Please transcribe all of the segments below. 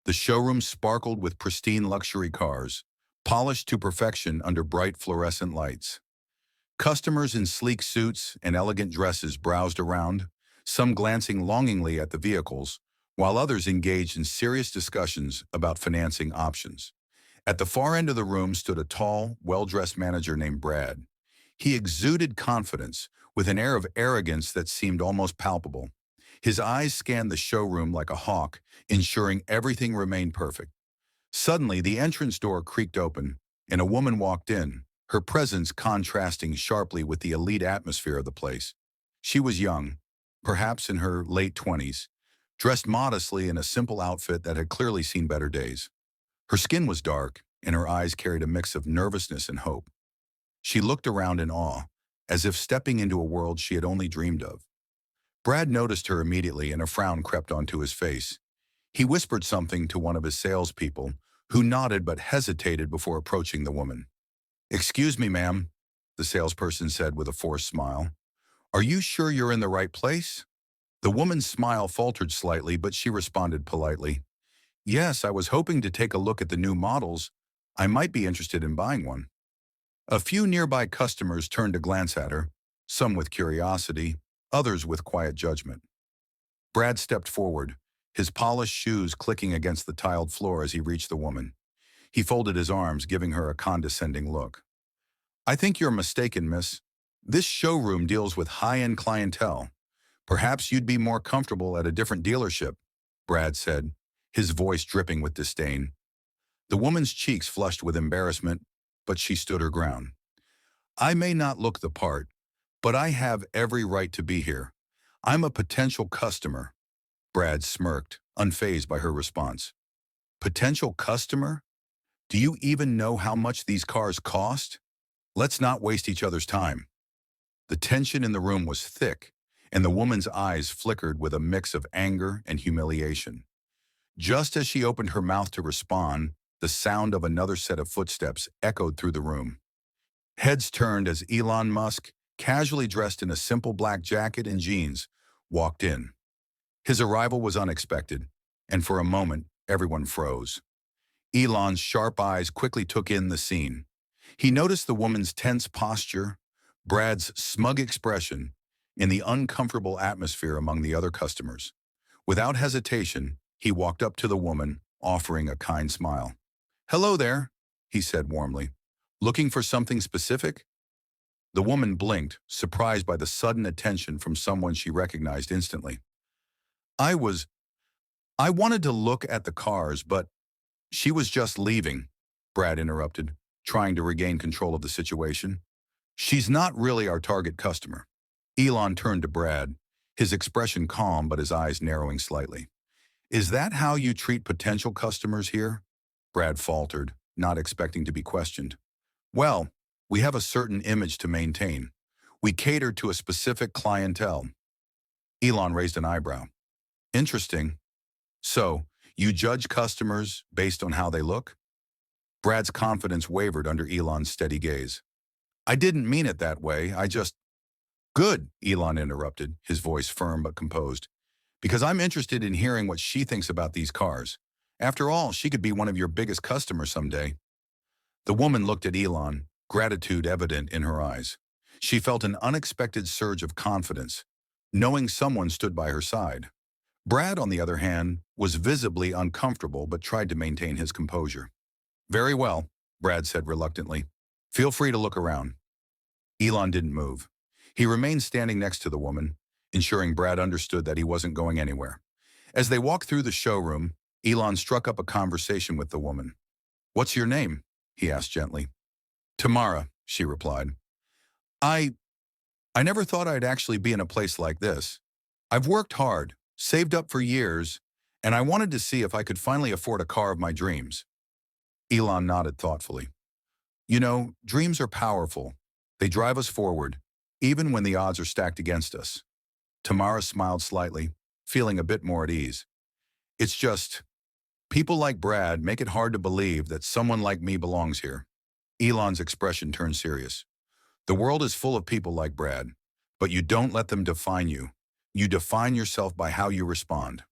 The showroom sparkled with pristine luxury cars, polished to perfection under bright fluorescent lights. Customers in sleek suits and elegant dresses browsed around, some glancing longingly at the vehicles, while others engaged in serious discussions about financing options. At the far end of the room stood a tall, well-dressed manager named Brad. He exuded confidence, with an air of arrogance that seemed almost palpable. His eyes scanned the showroom like a hawk, ensuring everything remained perfect. Suddenly, the entrance door creaked open, and a woman walked in, her presence contrasting sharply with the elite atmosphere of the place. She was young, perhaps in her late 20s, dressed modestly in a simple outfit that had clearly seen better days. Her skin was dark, and her eyes carried a mix of nervousness and hope. She looked around in awe, as if stepping into a world she had only dreamed of. Brad noticed her immediately, and a frown crept onto his face. He whispered something to one of his salespeople, who nodded but hesitated before approaching the woman. "Excuse me, ma'am," the salesperson said with a forced smile. "Are you sure you're in the right place?" The woman's smile faltered slightly, but she responded politely. "Yes, I was hoping to take a look at the new models. I might be interested in buying one." A few nearby customers turned to glance at her, some with curiosity, others with quiet judgment. Brad stepped forward, his polished shoes clicking against the tiled floor as he reached the woman. He folded his arms, giving her a condescending look. "I think you're mistaken, miss. This showroom deals with high-end clientele. Perhaps you'd be more comfortable at a different dealership," Brad said, his voice dripping with disdain. The woman's cheeks flushed with embarrassment, but she stood her ground. "I may not look the part, but I have every right to be here. I'm a potential customer." Brad smirked, unfazed by her response. "Potential customer? Do you even know how much these cars cost? Let's not waste each other's time." The tension in the room was thick, and the woman's eyes flickered with a mix of anger and humiliation. Just as she opened her mouth to respond, the sound of another set of footsteps echoed through the room. Heads turned as Elon Musk, casually dressed in a simple black jacket and jeans, walked in. His arrival was unexpected, and for a moment, everyone froze. Elon's sharp eyes quickly took in the scene. He noticed the woman's tense posture, Brad's smug expression, and the uncomfortable atmosphere among the other customers. Without hesitation, he walked up to the woman, offering a kind smile. "Hello there," he said warmly. "Looking for something specific?" The woman blinked, surprised by the sudden attention from someone she recognized instantly. I was, I wanted to look at the cars, but..." "She was just leaving," Brad interrupted, trying to regain control of the situation. "She's not really our target customer." Elon turned to Brad, his expression calm but his eyes narrowing slightly. "Is that how you treat potential customers here?" Brad faltered, not expecting to be questioned. "Well, we have a certain image to maintain. We cater to a specific clientele." Elon raised an eyebrow. "Interesting. So, you judge customers based on how they look?" Brad's confidence wavered under Elon's steady gaze. "I didn't mean it that way, I just..." "Good," Elon interrupted, his voice firm but composed. "Because I'm interested in hearing what she thinks about these cars. After all, she could be one of your biggest customers someday." The woman looked at Elon, gratitude evident in her eyes. She felt an unexpected surge of confidence, knowing someone stood by her side. Brad, on the other hand, was visibly uncomfortable but tried to maintain his composure. "Very well," Brad said reluctantly. "Feel free to look around." Elon didn't move. He remained standing next to the woman, ensuring Brad understood that he wasn't going anywhere. As they walked through the showroom, Elon struck up a conversation with the woman. "What's your name?" he asked gently. "Tamara," she replied. I I never thought I'd actually be in a place like this. I've worked hard, saved up for years, and I wanted to see if I could finally afford a car of my dreams." Elon nodded thoughtfully. "You know, dreams are powerful. They drive us forward, even when the odds are stacked against us." Tamara smiled slightly, feeling a bit more at ease. "It's just, people like Brad make it hard to believe that someone like me belongs here." Elon's expression turned serious. "The world is full of people like Brad, but you don't let them define you. You define yourself by how you respond."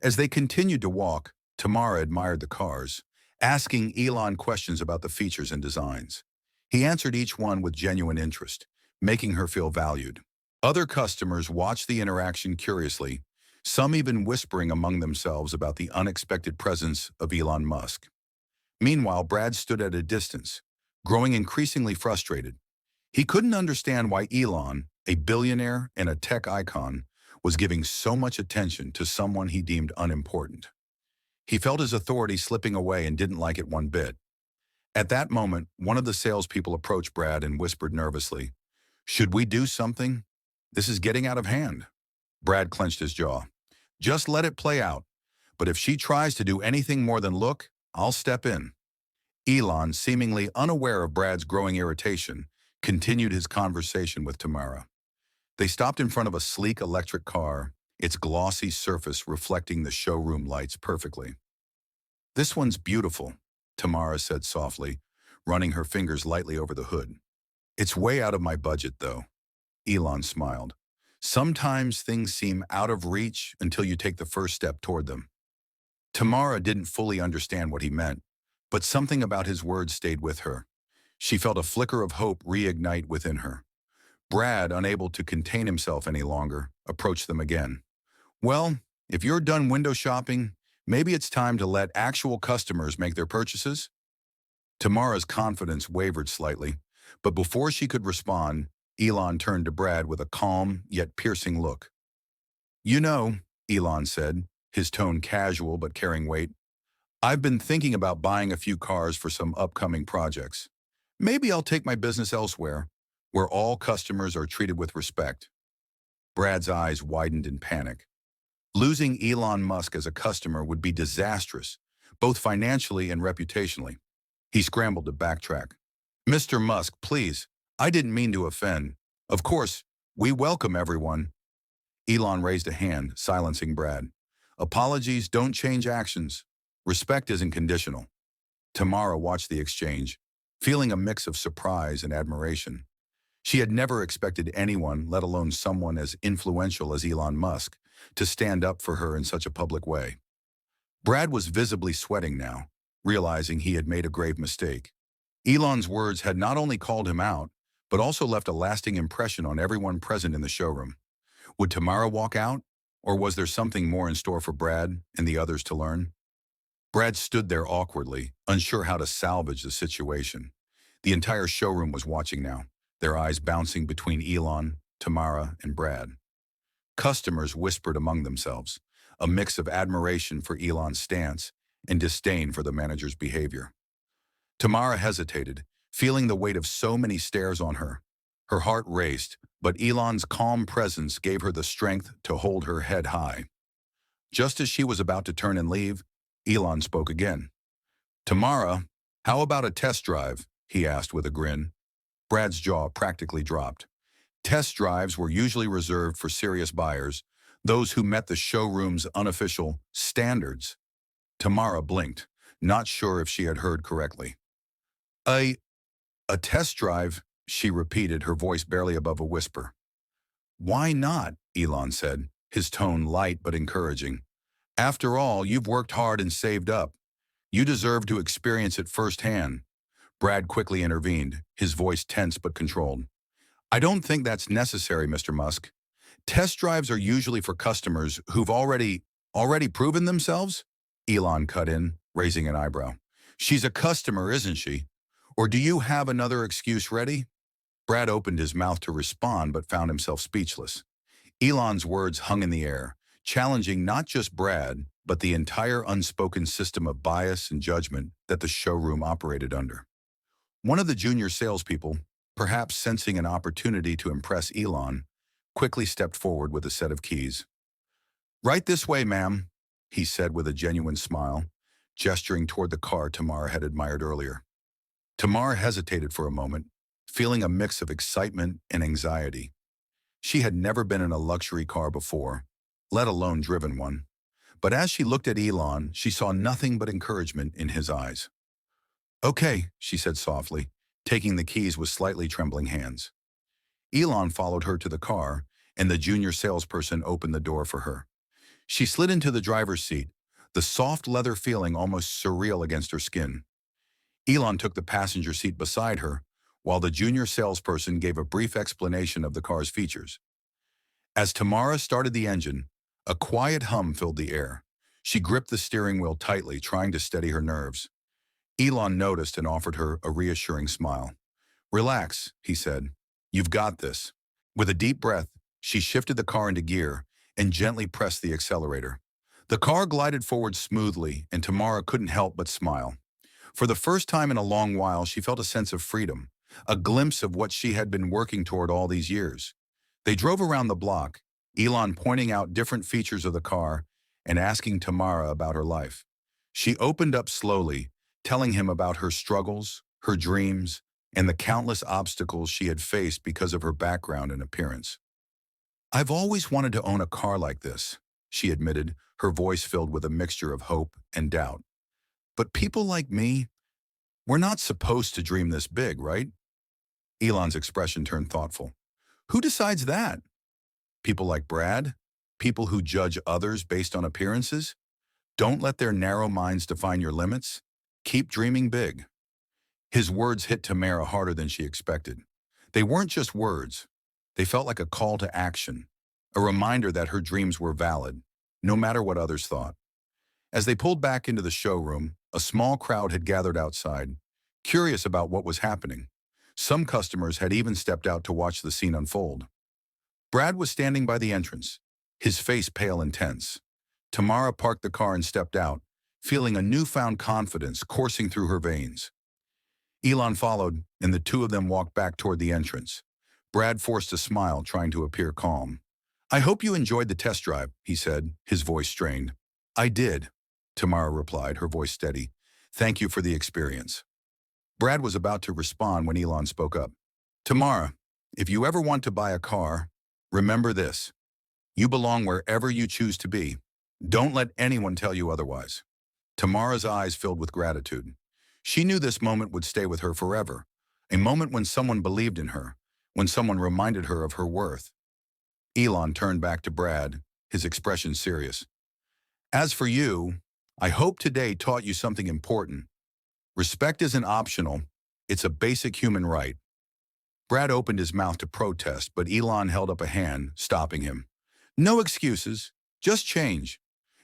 As they continued to walk, Tamara admired the cars, asking Elon questions about the features and designs. He answered each one with genuine interest, making her feel valued. Other customers watched the interaction curiously, some even whispering among themselves about the unexpected presence of Elon Musk. Meanwhile, Brad stood at a distance, growing increasingly frustrated. He couldn't understand why Elon, a billionaire and a tech icon, was giving so much attention to someone he deemed unimportant. He felt his authority slipping away and didn't like it one bit. At that moment, one of the salespeople approached Brad and whispered nervously, "Should we do something? This is getting out of hand." Brad clenched his jaw. "Just let it play out. But if she tries to do anything more than look, I'll step in." Elon, seemingly unaware of Brad's growing irritation, continued his conversation with Tamara. They stopped in front of a sleek electric car, its glossy surface reflecting the showroom lights perfectly. "This one's beautiful," Tamara said softly, running her fingers lightly over the hood. "It's way out of my budget, though." Elon smiled. "Sometimes things seem out of reach until you take the first step toward them." Tamara didn't fully understand what he meant, but something about his words stayed with her. She felt a flicker of hope reignite within her. Brad, unable to contain himself any longer, approached them again. "Well, if you're done window shopping, maybe it's time to let actual customers make their purchases?" Tamara's confidence wavered slightly, but before she could respond, Elon turned to Brad with a calm yet piercing look. "You know," Elon said, his tone casual but carrying weight, "I've been thinking about buying a few cars for some upcoming projects. Maybe I'll take my business elsewhere, where all customers are treated with respect." Brad's eyes widened in panic. Losing Elon Musk as a customer would be disastrous, both financially and reputationally. He scrambled to backtrack. "Mr. Musk, please, I didn't mean to offend. Of course, we welcome everyone." Elon raised a hand, silencing Brad. "Apologies don't change actions. Respect isn't conditional." Tamara watched the exchange, feeling a mix of surprise and admiration. She had never expected anyone, let alone someone as influential as Elon Musk, to stand up for her in such a public way. Brad was visibly sweating now, realizing he had made a grave mistake. Elon's words had not only called him out, but also left a lasting impression on everyone present in the showroom. Would Tamara walk out, or was there something more in store for Brad and the others to learn? Brad stood there awkwardly, unsure how to salvage the situation. The entire showroom was watching now, their eyes bouncing between Elon, Tamara, and Brad. Customers whispered among themselves, a mix of admiration for Elon's stance and disdain for the manager's behavior. Tamara hesitated, feeling the weight of so many stares on her. Her heart raced, but Elon's calm presence gave her the strength to hold her head high. Just as she was about to turn and leave, Elon spoke again. "Tamara, how about a test drive?" he asked with a grin. Brad's jaw practically dropped. Test drives were usually reserved for serious buyers, those who met the showroom's unofficial standards. Tamara blinked, not sure if she had heard correctly. A, a test drive," she repeated, her voice barely above a whisper. "Why not?" Elon said, his tone light but encouraging. "After all, you've worked hard and saved up. You deserve to experience it firsthand." Brad quickly intervened, his voice tense but controlled. "I don't think that's necessary, Mr. Musk. Test drives are usually for customers who've already proven themselves?" Elon cut in, raising an eyebrow. "She's a customer, isn't she? Or do you have another excuse ready?" Brad opened his mouth to respond but found himself speechless. Elon's words hung in the air, challenging not just Brad, but the entire unspoken system of bias and judgment that the showroom operated under. One of the junior salespeople, perhaps sensing an opportunity to impress Elon, quickly stepped forward with a set of keys. "Right this way, ma'am," he said with a genuine smile, gesturing toward the car Tamara had admired earlier. Tamara hesitated for a moment, feeling a mix of excitement and anxiety. She had never been in a luxury car before, let alone driven one. But as she looked at Elon, she saw nothing but encouragement in his eyes. "Okay," she said softly, taking the keys with slightly trembling hands. Elon followed her to the car, and the junior salesperson opened the door for her. She slid into the driver's seat, the soft leather feeling almost surreal against her skin. Elon took the passenger seat beside her, while the junior salesperson gave a brief explanation of the car's features. As Tamara started the engine, a quiet hum filled the air. She gripped the steering wheel tightly, trying to steady her nerves. Elon noticed and offered her a reassuring smile. "Relax," he said. "You've got this." With a deep breath, she shifted the car into gear and gently pressed the accelerator. The car glided forward smoothly, and Tamara couldn't help but smile. For the first time in a long while, she felt a sense of freedom, a glimpse of what she had been working toward all these years. They drove around the block, Elon pointing out different features of the car and asking Tamara about her life. She opened up slowly, telling him about her struggles, her dreams, and the countless obstacles she had faced because of her background and appearance. "I've always wanted to own a car like this," she admitted, her voice filled with a mixture of hope and doubt. "But people like me, we're not supposed to dream this big, right?" Elon's expression turned thoughtful. "Who decides that? People like Brad? People who judge others based on appearances? Don't let their narrow minds define your limits. Keep dreaming big." His words hit Tamara harder than she expected. They weren't just words. They felt like a call to action, a reminder that her dreams were valid, no matter what others thought. As they pulled back into the showroom, a small crowd had gathered outside, curious about what was happening. Some customers had even stepped out to watch the scene unfold. Brad was standing by the entrance, his face pale and tense. Tamara parked the car and stepped out, feeling a newfound confidence coursing through her veins. Elon followed, and the two of them walked back toward the entrance. Brad forced a smile, trying to appear calm. "I hope you enjoyed the test drive," he said, his voice strained. "I did," Tamara replied, her voice steady. "Thank you for the experience." Brad was about to respond when Elon spoke up. "Tamara, if you ever want to buy a car, remember this. You belong wherever you choose to be. Don't let anyone tell you otherwise." Tamara's eyes filled with gratitude. She knew this moment would stay with her forever, a moment when someone believed in her, when someone reminded her of her worth. Elon turned back to Brad, his expression serious. "As for you, I hope today taught you something important. Respect isn't optional, it's a basic human right." Brad opened his mouth to protest, but Elon held up a hand, stopping him. "No excuses, just change.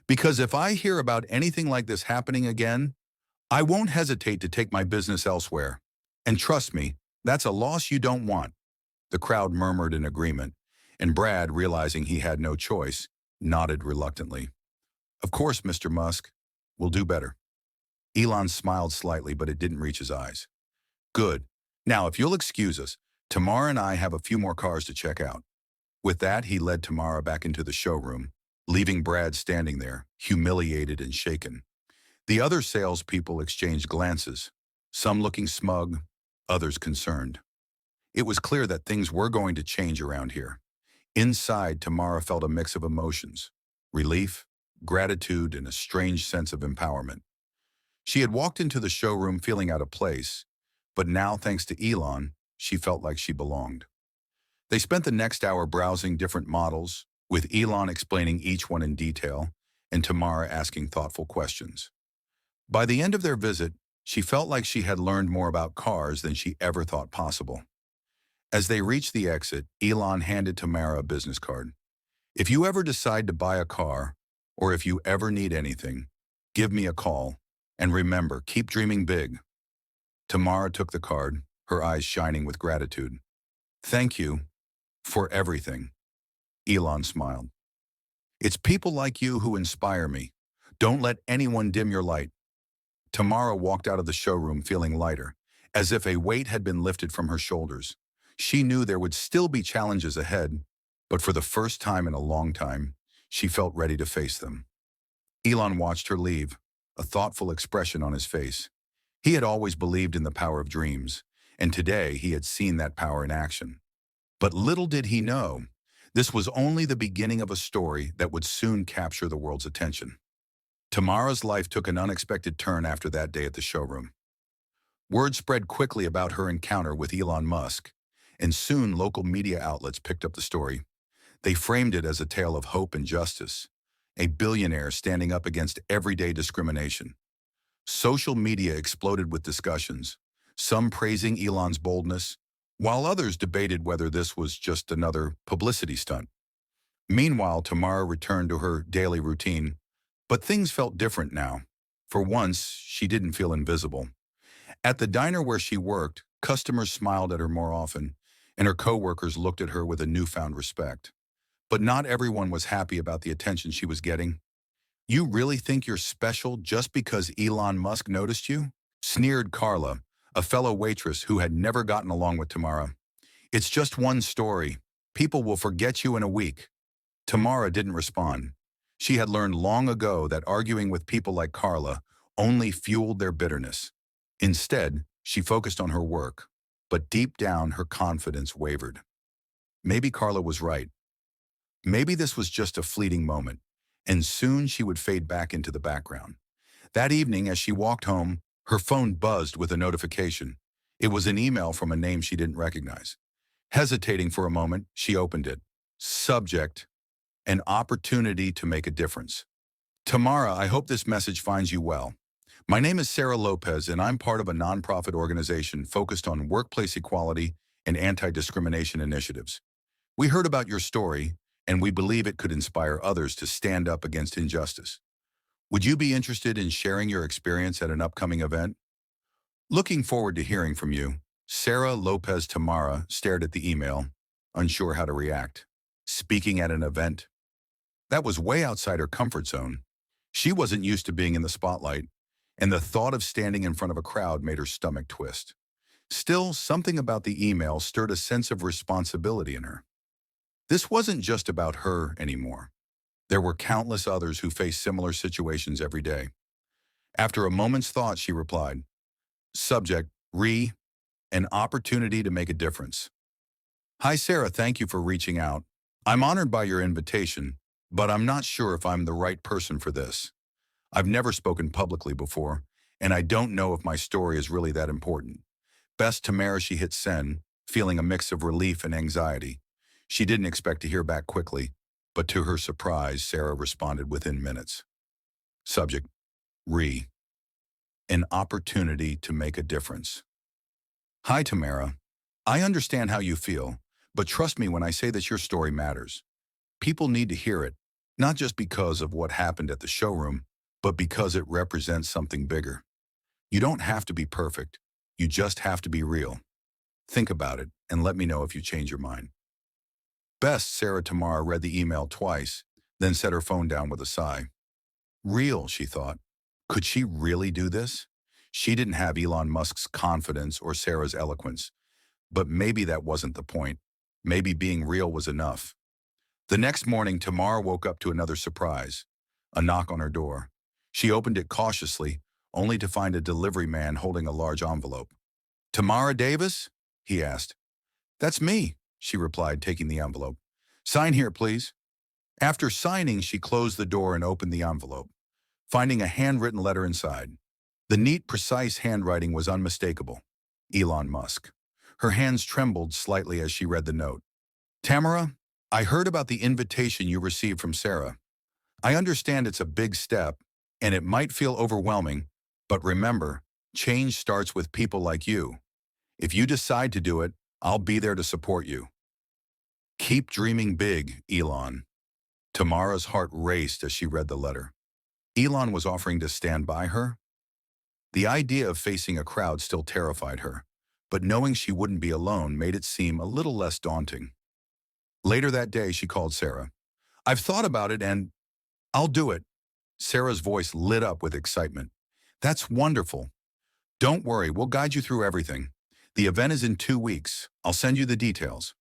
Because if I hear about anything like this happening again, I won't hesitate to take my business elsewhere. And trust me, that's a loss you don't want." The crowd murmured in agreement, and Brad, realizing he had no choice, nodded reluctantly. "Of course, Mr. Musk. We'll do better." Elon smiled slightly, but it didn't reach his eyes. "Good. Now, if you'll excuse us, Tamara and I have a few more cars to check out." With that, he led Tamara back into the showroom, leaving Brad standing there, humiliated and shaken. The other salespeople exchanged glances, some looking smug, others concerned. It was clear that things were going to change around here. Inside, Tamara felt a mix of emotions: relief, gratitude, and a strange sense of empowerment. She had walked into the showroom feeling out of place, but now, thanks to Elon, she felt like she belonged. They spent the next hour browsing different models, with Elon explaining each one in detail, and Tamara asking thoughtful questions. By the end of their visit, she felt like she had learned more about cars than she ever thought possible. As they reached the exit, Elon handed Tamara a business card. "If you ever decide to buy a car, or if you ever need anything, give me a call. And remember, keep dreaming big." Tamara took the card, her eyes shining with gratitude. "Thank you for everything." Elon smiled. "It's people like you who inspire me. Don't let anyone dim your light." Tamara walked out of the showroom feeling lighter, as if a weight had been lifted from her shoulders. She knew there would still be challenges ahead, but for the first time in a long time, she felt ready to face them. Elon watched her leave, a thoughtful expression on his face. He had always believed in the power of dreams, and today he had seen that power in action. But little did he know, this was only the beginning of a story that would soon capture the world's attention. Tamara's life took an unexpected turn after that day at the showroom. Word spread quickly about her encounter with Elon Musk, and soon local media outlets picked up the story. They framed it as a tale of hope and justice. a billionaire standing up against everyday discrimination. Social media exploded with discussions, some praising Elon's boldness, while others debated whether this was just another publicity stunt. Meanwhile, Tamara returned to her daily routine, but things felt different now. For once, she didn't feel invisible. At the diner where she worked, customers smiled at her more often, and her coworkers looked at her with a newfound respect. But not everyone was happy about the attention she was getting. "You really think you're special just because Elon Musk noticed you?" sneered Carla, a fellow waitress who had never gotten along with Tamara. "It's just one story. People will forget you in a week." Tamara didn't respond. She had learned long ago that arguing with people like Carla only fueled their bitterness. Instead, she focused on her work, but deep down her confidence wavered. Maybe Carla was right. Maybe this was just a fleeting moment, and soon she would fade back into the background. That evening, as she walked home, her phone buzzed with a notification. It was an email from a name she didn't recognize. Hesitating for a moment, she opened it. Subject: an opportunity to make a difference. "Tamara, I hope this message finds you well. My name is Sarah Lopez, and I'm part of a nonprofit organization focused on workplace equality and anti-discrimination initiatives. We heard about your story, and we believe it could inspire others to stand up against injustice. Would you be interested in sharing your experience at an upcoming event? Looking forward to hearing from you." Sarah Lopez. Tamara stared at the email, unsure how to react. Speaking at an event? That was way outside her comfort zone. She wasn't used to being in the spotlight, and the thought of standing in front of a crowd made her stomach twist. Still, something about the email stirred a sense of responsibility in her. This wasn't just about her anymore. There were countless others who faced similar situations every day. After a moment's thought, she replied, Subject: an opportunity to make a difference. "Hi Sarah, thank you for reaching out. I'm honored by your invitation, but I'm not sure if I'm the right person for this. I've never spoken publicly before, and I don't know if my story is really that important. Best Tamara." She hit send, feeling a mix of relief and anxiety. She didn't expect to hear back quickly, but to her surprise, Sarah responded within minutes. Subject: an opportunity to make a difference. "Hi Tamara, I understand how you feel, but trust me when I say that your story matters. People need to hear it, not just because of what happened at the showroom, but because it represents something bigger. You don't have to be perfect. You just have to be real. Think about it and let me know if you change your mind." Best. Sarah. Tamara read the email twice, then set her phone down with a sigh. Real, she thought. Could she really do this? She didn't have Elon Musk's confidence or Sarah's eloquence, but maybe that wasn't the point. Maybe being real was enough. The next morning, Tamara woke up to another surprise, a knock on her door. She opened it cautiously, only to find a delivery man holding a large envelope. "Tamara Davis?" he asked. "That's me," she replied, taking the envelope. "Sign here, please." After signing, she closed the door and opened the envelope, finding a handwritten letter inside. The neat, precise handwriting was unmistakable. Elon Musk. Her hands trembled slightly as she read the note. "Tamara, I heard about the invitation you received from Sarah. I understand it's a big step, and it might feel overwhelming, but remember, change starts with people like you. If you decide to do it, I'll be there to support you. Keep dreaming big, Elon." Tamara's heart raced as she read the letter. Elon was offering to stand by her? The idea of facing a crowd still terrified her, but knowing she wouldn't be alone made it seem a little less daunting. Later that day, she called Sarah. "I've thought about it and I'll do it." Sarah's voice lit up with excitement. "That's wonderful. Don't worry, we'll guide you through everything. The event is in 2 weeks. I'll send you the details."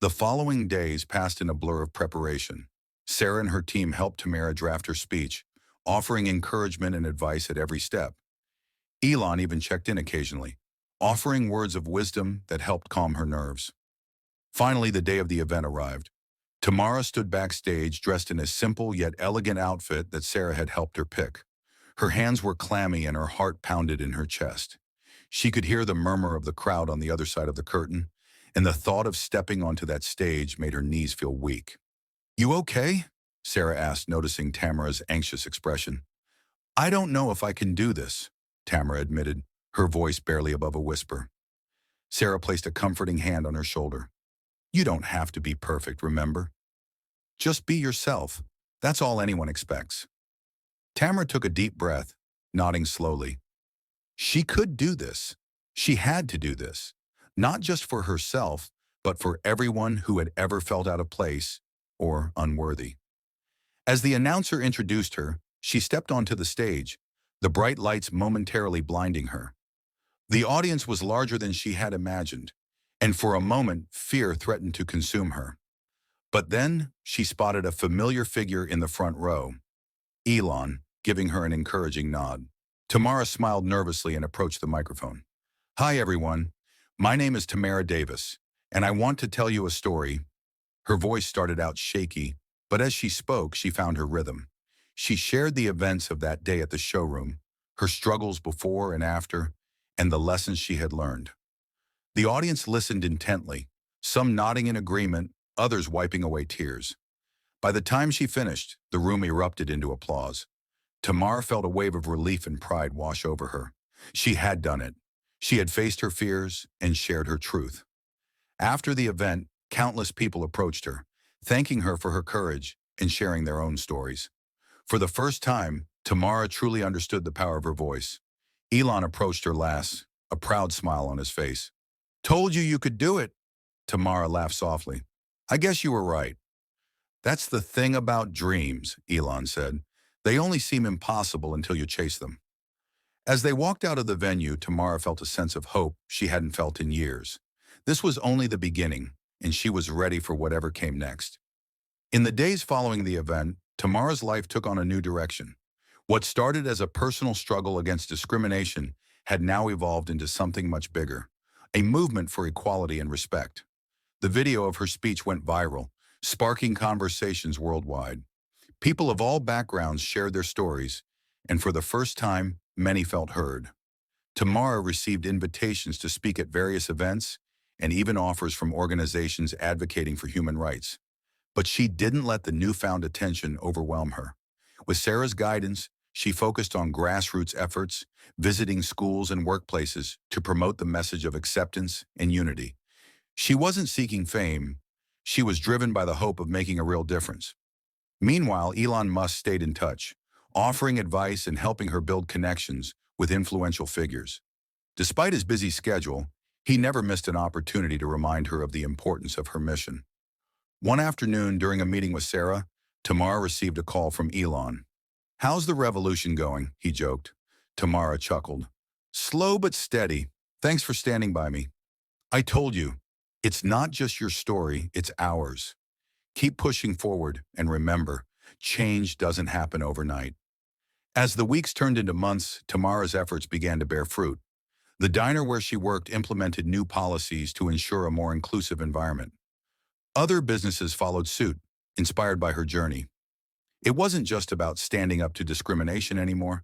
The following days passed in a blur of preparation. Sarah and her team helped Tamara draft her speech, offering encouragement and advice at every step. Elon even checked in occasionally, offering words of wisdom that helped calm her nerves. Finally, the day of the event arrived. Tamara stood backstage dressed in a simple yet elegant outfit that Sarah had helped her pick. Her hands were clammy and her heart pounded in her chest. She could hear the murmur of the crowd on the other side of the curtain, and the thought of stepping onto that stage made her knees feel weak. "You okay?" Sarah asked, noticing Tamara's anxious expression. I don't know if I can do this, Tamara admitted, her voice barely above a whisper. Sarah placed a comforting hand on her shoulder. You don't have to be perfect, remember? Just be yourself. That's all anyone expects. Tamara took a deep breath, nodding slowly. She could do this. She had to do this. Not just for herself, but for everyone who had ever felt out of place or unworthy. As the announcer introduced her, she stepped onto the stage, the bright lights momentarily blinding her. The audience was larger than she had imagined, and for a moment, fear threatened to consume her. But then, she spotted a familiar figure in the front row, Elon, giving her an encouraging nod. Tamara smiled nervously and approached the microphone. Hi, everyone. My name is Tamara Davis, and I want to tell you a story. Her voice started out shaky, but as she spoke, she found her rhythm. She shared the events of that day at the showroom, her struggles before and after, and the lessons she had learned. The audience listened intently, some nodding in agreement, others wiping away tears. By the time she finished, the room erupted into applause. Tamara felt a wave of relief and pride wash over her. She had done it. She had faced her fears and shared her truth. After the event, countless people approached her, thanking her for her courage and sharing their own stories. For the first time, Tamara truly understood the power of her voice. Elon approached her last, a proud smile on his face. Told you could do it. Tamara laughed softly. I guess you were right. That's the thing about dreams, Elon said. They only seem impossible until you chase them. As they walked out of the venue, Tamara felt a sense of hope she hadn't felt in years. This was only the beginning, and she was ready for whatever came next. In the days following the event, Tamara's life took on a new direction. What started as a personal struggle against discrimination had now evolved into something much bigger, a movement for equality and respect. The video of her speech went viral, sparking conversations worldwide. People of all backgrounds shared their stories, and for the first time, many felt heard. Tamara received invitations to speak at various events and even offers from organizations advocating for human rights. But she didn't let the newfound attention overwhelm her. With Sarah's guidance, she focused on grassroots efforts, visiting schools and workplaces to promote the message of acceptance and unity. She wasn't seeking fame. She was driven by the hope of making a real difference. Meanwhile, Elon Musk stayed in touch, offering advice and helping her build connections with influential figures. Despite his busy schedule, he never missed an opportunity to remind her of the importance of her mission. One afternoon, during a meeting with Sarah, Tamara received a call from Elon. How's the revolution going? He joked. Tamara chuckled. Slow but steady. Thanks for standing by me. I told you, it's not just your story, it's ours. Keep pushing forward, and remember, change doesn't happen overnight. As the weeks turned into months, Tamara's efforts began to bear fruit. The diner where she worked implemented new policies to ensure a more inclusive environment. Other businesses followed suit, inspired by her journey. It wasn't just about standing up to discrimination anymore.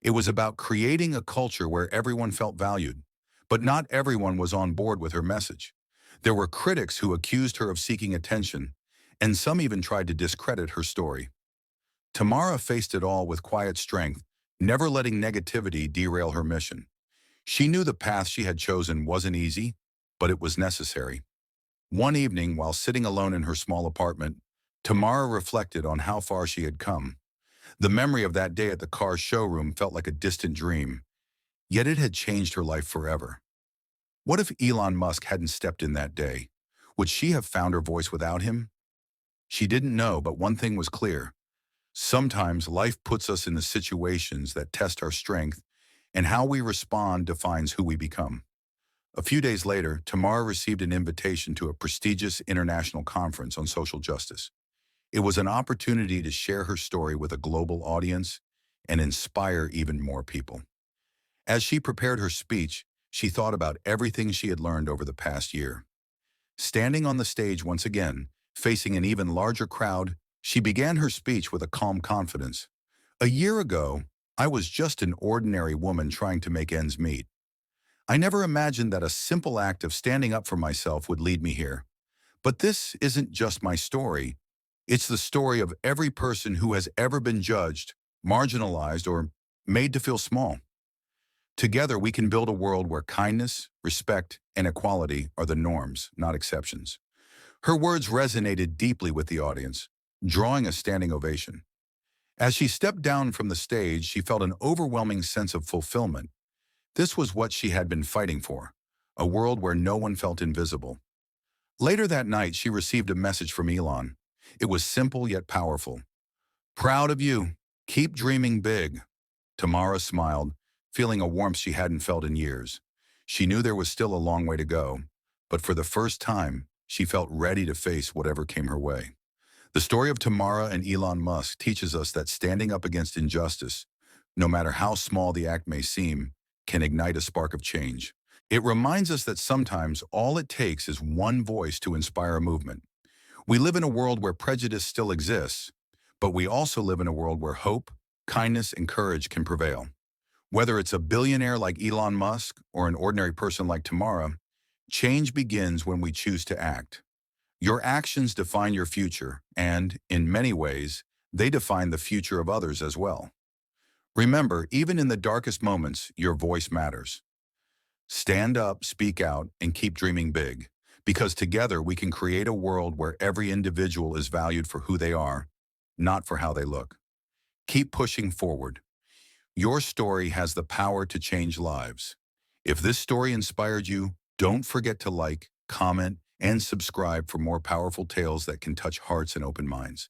It was about creating a culture where everyone felt valued. But not everyone was on board with her message. There were critics who accused her of seeking attention, and some even tried to discredit her story. Tamara faced it all with quiet strength, never letting negativity derail her mission. She knew the path she had chosen wasn't easy, but it was necessary. One evening, while sitting alone in her small apartment, Tamara reflected on how far she had come. The memory of that day at the car showroom felt like a distant dream, yet it had changed her life forever. What if Elon Musk hadn't stepped in that day? Would she have found her voice without him? She didn't know, but one thing was clear. Sometimes life puts us in the situations that test our strength, and how we respond defines who we become. A few days later, Tamara received an invitation to a prestigious international conference on social justice. It was an opportunity to share her story with a global audience and inspire even more people. As she prepared her speech, she thought about everything she had learned over the past year. Standing on the stage once again, facing an even larger crowd, she began her speech with a calm confidence. A year ago, I was just an ordinary woman trying to make ends meet. I never imagined that a simple act of standing up for myself would lead me here. But this isn't just my story. It's the story of every person who has ever been judged, marginalized, or made to feel small. Together, we can build a world where kindness, respect, and equality are the norms, not exceptions. Her words resonated deeply with the audience, drawing a standing ovation. As she stepped down from the stage, she felt an overwhelming sense of fulfillment. This was what she had been fighting for, a world where no one felt invisible. Later that night, she received a message from Elon. It was simple yet powerful. "Proud of you. Keep dreaming big." Tamara smiled, feeling a warmth she hadn't felt in years. She knew there was still a long way to go, but for the first time, she felt ready to face whatever came her way. The story of Tamara and Elon Musk teaches us that standing up against injustice, no matter how small the act may seem, can ignite a spark of change. It reminds us that sometimes all it takes is one voice to inspire a movement. We live in a world where prejudice still exists, but we also live in a world where hope, kindness, and courage can prevail. Whether it's a billionaire like Elon Musk or an ordinary person like Tamara, change begins when we choose to act. Your actions define your future, and, in many ways, they define the future of others as well. Remember, even in the darkest moments, your voice matters. Stand up, speak out, and keep dreaming big, because together we can create a world where every individual is valued for who they are, not for how they look. Keep pushing forward. Your story has the power to change lives. If this story inspired you, don't forget to like, comment, and subscribe for more powerful tales that can touch hearts and open minds.